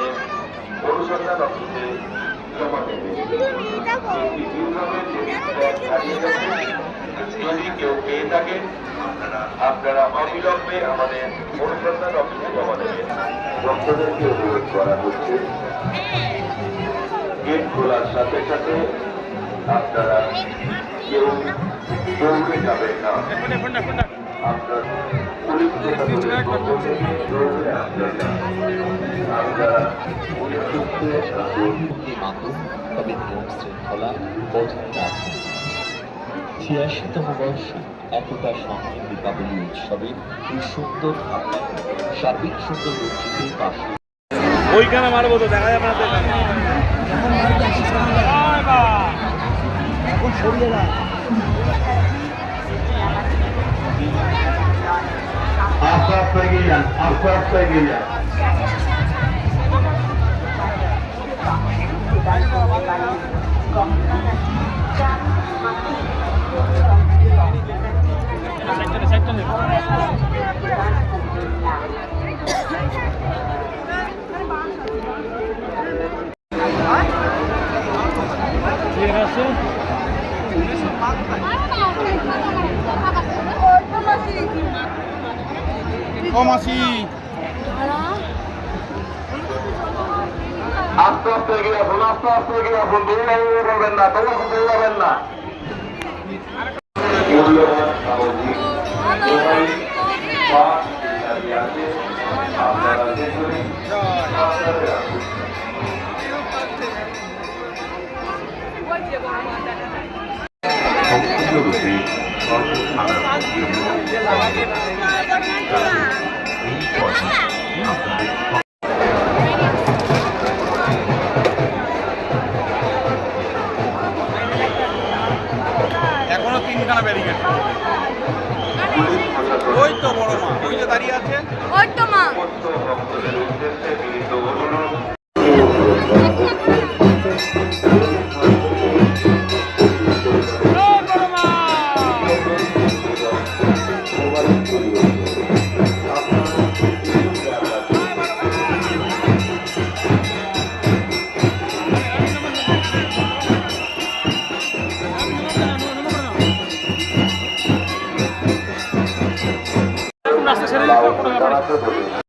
আমাদের অনুসন্ধান অফিসে জমা দেবে। যদি কেউ পেয়ে থাকেন আপনারা অবিলম্বে আমাদের অনুসন্ধান অফিসে জমা দেবেন। ভক্তদেরকে অনুরোধ করা হচ্ছে গেট খোলার সাথে সাথে আপনারা কেউ দৌড়ে যাবেন না। আপনার পুলিশ প্রশাসনের পক্ষ থেকে দৌড়ে আসবেন না। আপনারা তবে নিয়ম শৃঙ্খলা বজায় রাখুন। ৮৬তম বর্ষে একতা সংগ্রাম দীপাবলি উৎসবে এই সুন্দর সার্বিক সুন্দর রঞ্জিতের পাশে ওইখানে মারবো তো দেখা যাবে না। এখন সরিয়ে না আস্তে আস্তে এগিয়ে যান, আস্তে আস্তে এগিয়ে যান। কমাসি আস্তে আস্তে এগিয়ে আসুন, আস্তে আস্তে এগিয়ে আসুন। দৌড়াবেন করবেন না, দৌড়াবেন না। মূল্যবান সামগ্রিক মোবাইল আছে, আপনারা সেগুলি আপনাদের রাখুন। সম্পূর্ণরূপে সর্বসাধারণের জন্য এই পথে আপনাদের এখনো তিনখানা ব্যারিকেড। ওই তো বড় মা, ওই যে দাঁড়িয়ে আছে, ওই তো মা। ভক্তদের উদ্দেশ্যে বিনীত অনুরোধ রাস্তা ছেড়ে দিতে কোনো ব্যাপার না।